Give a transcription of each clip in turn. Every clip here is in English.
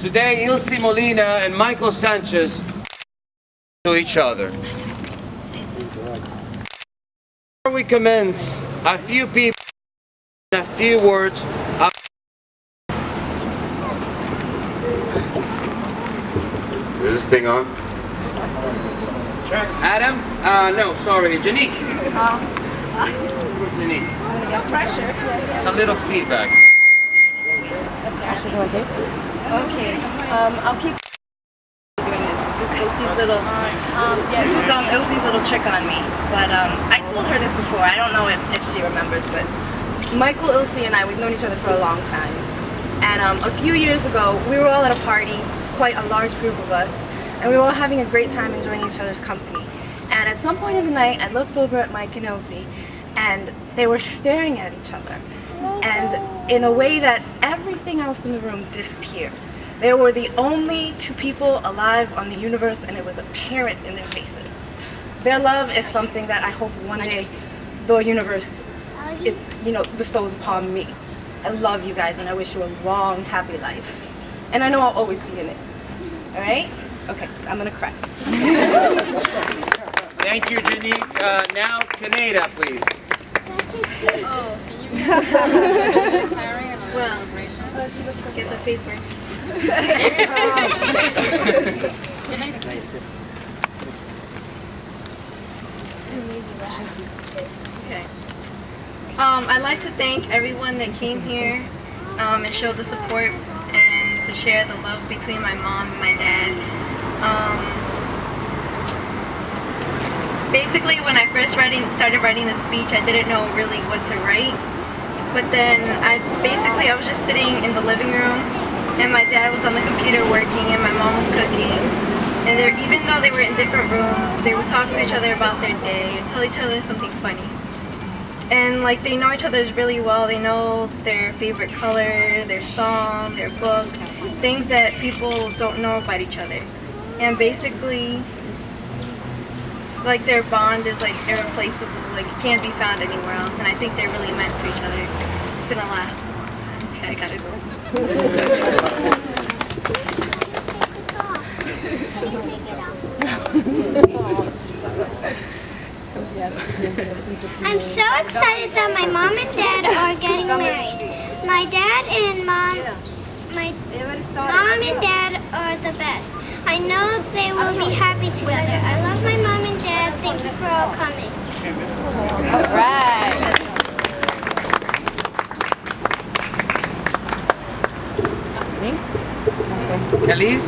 Today, Ilsi Molina and Michael Sanchez to each other. Before we commence, a few people, a few words. Is this thing on? Adam? No, sorry, Janique. Janique. It's a little feedback. Actually, you want to take? Okay. I'll keep doing this. This is Ilsi's little. This is Ilsi's little trick on me. But I told her this before. I don't know if she remembers, but Michael, Ilsi, and I, we've known each other for a long time. And a few years ago, we were all at a party, quite a large group of us, and we were all having a great time enjoying each other's company. And at some point in the night, I looked over at Mike and Ilsi, and they were staring at each other. And in a way that everything else in the room disappeared. They were the only two people alive on the universe, and it was apparent in their faces. Their love is something that I hope one day the universe bestows upon me. I love you guys, and I wish you a long, happy life. And I know I'll always be in it. All right? Okay, I'm gonna cry. Thank you, Janique. Now, Canada, please. Well, let's get the paper. Okay. I'd like to thank everyone that came here and showed the support and to share the love between my mom and my dad. Basically, when I first started writing the speech, I didn't know really what to write. But then I was just sitting in the living room, and my dad was on the computer working, and my mom was cooking. And even though they were in different rooms, they would talk to each other about their day and tell each other something funny. And like they know each other really well. They know their favorite color, their song, their book, things that people don't know about each other. And basically, like their bond is like irreplaceable, like it can't be found anywhere else, and I think they're really meant to each other. It's gonna last a long time. Okay, I gotta go. I'm so excited that my mom and dad are getting married. My mom and dad are the best. I know they will be happy together. I love my mom and dad. Thank you for all coming. All right. Khalees?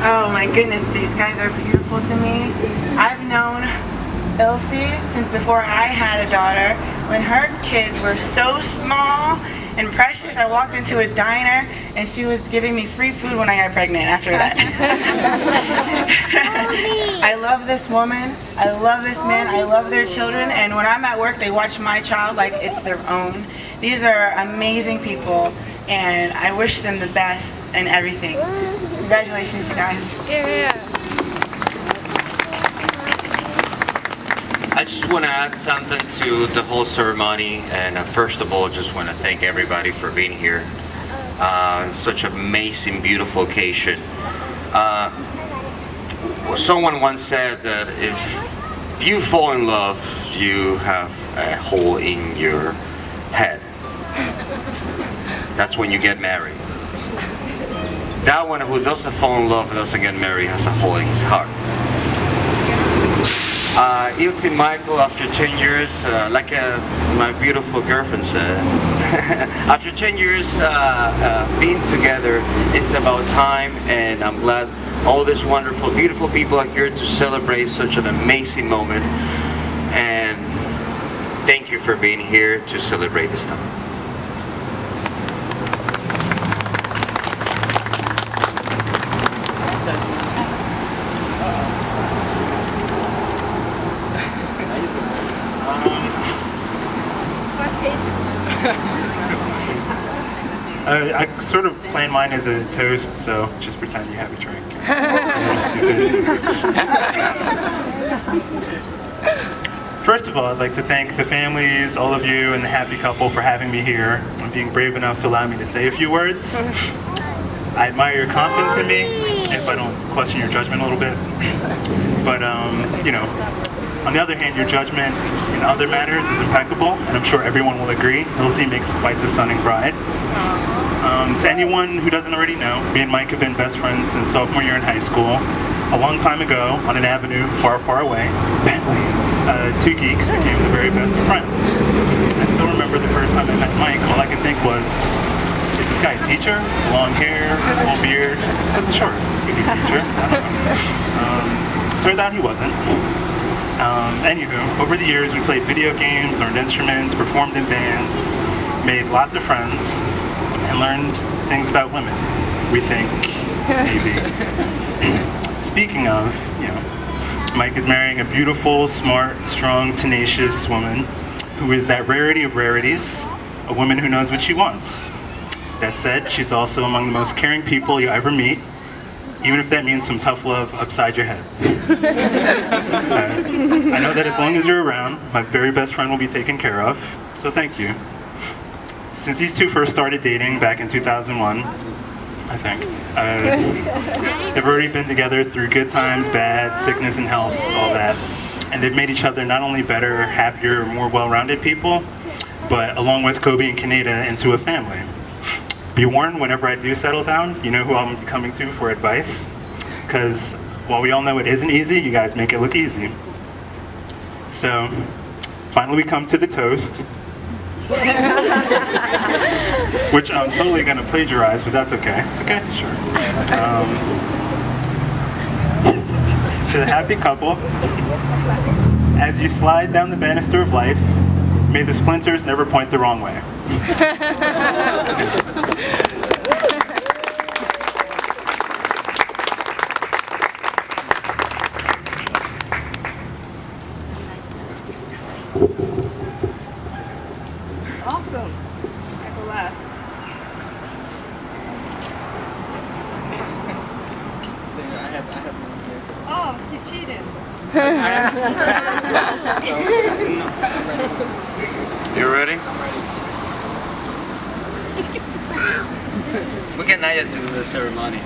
Oh my goodness, these guys are beautiful to me. I've known Ilsi since before I had a daughter. When her kids were so small and precious, I walked into a diner and she was giving me free food when I got pregnant after that. I love this woman, I love this man, I love their children, and when I'm at work they watch my child like it's their own. These are amazing people, and I wish them the best and everything. Congratulations, you guys. Yeah. I just want to add something to the whole ceremony, and first of all, just want to thank everybody for being here. Such an amazing, beautiful occasion. Someone once said that if you fall in love, you have a hole in your head. That's when you get married. That one who doesn't fall in love, doesn't get married, has a hole in his heart. Ilsi and Michael, after 10 years, like my beautiful girlfriend said, after 10 years being together, it's about time, and I'm glad all these wonderful, beautiful people are here to celebrate such an amazing moment. And thank you for being here to celebrate this time. I sort of plan mine as a toast, so just pretend you have a drink. I'm stupid. First of all, I'd like to thank the families, all of you, and the happy couple for having me here and being brave enough to allow me to say a few words. I admire your confidence in me, if I don't question your judgment a little bit. But, you know, on the other hand, your judgment in other matters is impeccable, and I'm sure everyone will agree. Ilsi makes quite the stunning bride. To anyone who doesn't already know, me and Mike have been best friends since sophomore year in high school. A long time ago, on an avenue far, far away, Bentley, two geeks became the very best of friends. I still remember the first time I met Mike. All I could think was, is this guy a teacher? Long hair, full beard. Wasn't sure. Maybe a teacher. I don't know. Turns out he wasn't. Anywho, over the years we played video games, learned instruments, performed in bands, made lots of friends, and learned things about women. We think, maybe. Speaking of, you know, Mike is marrying a beautiful, smart, strong, tenacious woman who is that rarity of rarities, a woman who knows what she wants. That said, she's also among the most caring people you ever meet, even if that means some tough love upside your head. I know that as long as you're around, my very best friend will be taken care of, so thank you. Since these two first started dating back in 2001, I think, they've already been together through good times, bad, sickness and health, all that. And they've made each other not only better, happier, more well-rounded people, but along with Kobe and Kaneda, into a family. Be warned, whenever I do settle down, you know who I'm coming to for advice. Because while we all know it isn't easy, you guys make it look easy. So, finally we come to the toast. Which I'm totally going to plagiarize, but that's okay. It's okay? Sure. To the happy couple, as you slide down the banister of life, may the splinters never point the wrong way. Awesome. I go last. Oh, he cheated. You ready? We get Naya to do the ceremony.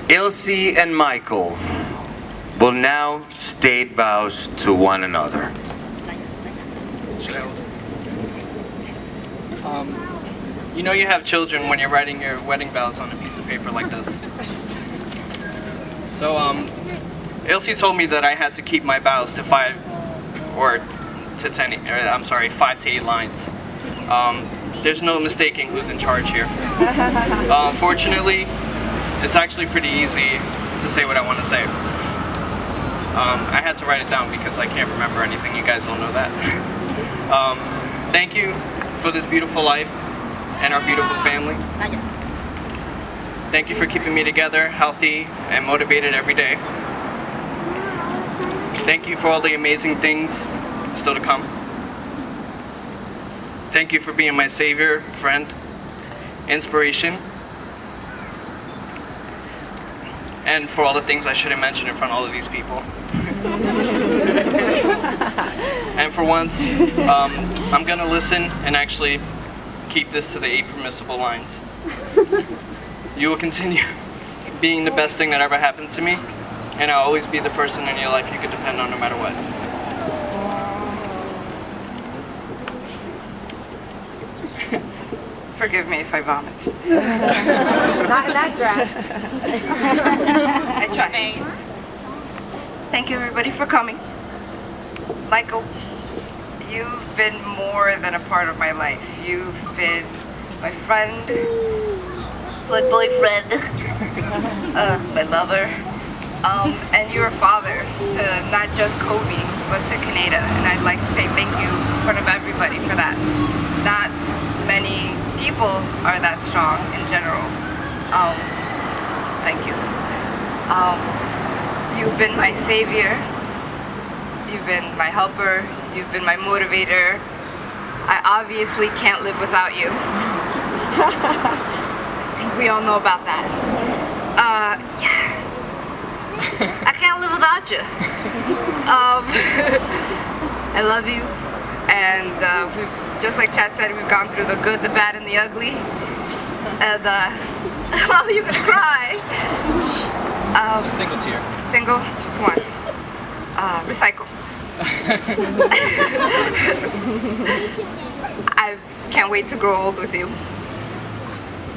Ilsi and Michael will now state vows to one another. You know you have children when you're writing your wedding vows on a piece of paper like this. So, Ilsi told me that I had to keep my vows to 5 or to 10, I'm sorry, 5 to 8 lines. There's no mistaking who's in charge here. Fortunately, it's actually pretty easy to say what I want to say. I had to write it down because I can't remember anything. You guys all know that. Thank you for this beautiful life and our beautiful family. Thank you for keeping me together, healthy, and motivated every day. Thank you for all the amazing things still to come. Thank you for being my savior, friend, inspiration, and for all the things I shouldn't mention in front of all of these people. And for once, I'm gonna listen and actually keep this to the 8 permissible lines. You will continue being the best thing that ever happens to me, and I'll always be the person in your life you can depend on no matter what. Forgive me if I vomit. Not in that dress. I try. Thank you everybody for coming. Michael, you've been more than a part of my life. You've been my friend, my boyfriend, my lover, and you're a father to not just Kobe, but to Kaneda. And I'd like to say thank you in front of everybody for that. Not many people are that strong in general. Thank you. You've been my savior. You've been my helper. You've been my motivator. I obviously can't live without you. I think we all know about that. Yeah. I can't live without you. I love you, and we've, just like Chad said, we've gone through the good, the bad, and the ugly. And oh, you can cry. Single tear. Single, just one. Recycle. I can't wait to grow old with you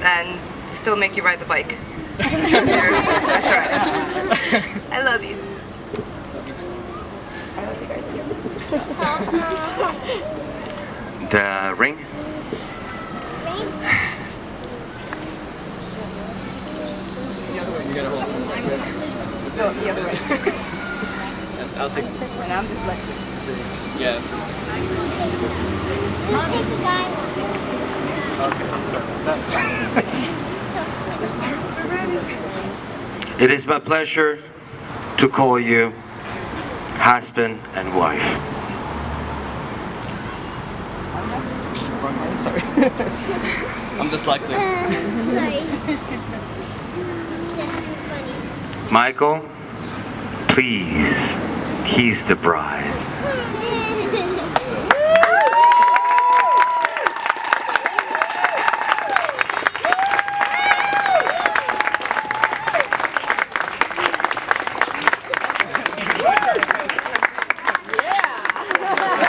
and still make you ride the bike. That's right. I love you. The ring? Go the other way. I'll take. And I'm dyslexic. Yeah. Take the guy. It is my pleasure to call you husband and wife. Sorry. I'm dyslexic. Sorry. It's just too funny. Michael, please kiss the bride.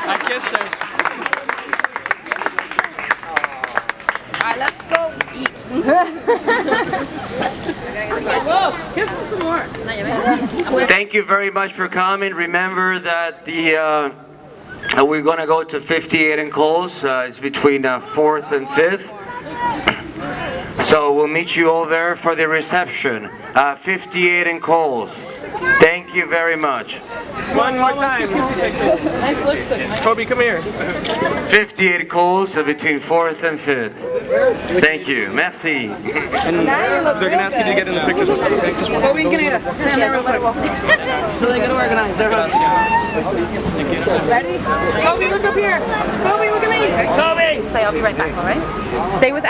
I kissed her. Alright, let's go eat. Whoa, kiss him some more. Thank you very much for coming. Remember that we're gonna go to 58 and Coles. It's between 4th and 5th. So we'll meet you all there for the reception. 58 and Coles. Thank you very much. One more time. Nice lipstick. Toby, come here. 58 Coles between 4th and 5th. Thank you. Merci. And they're gonna ask you to get in the pictures with them. Go be Canada. Stand there real quick. So they get organized. They're ready? Kobe, look up here. Kobe, look at me. Kobe. Say I'll be right back, alright? Stay with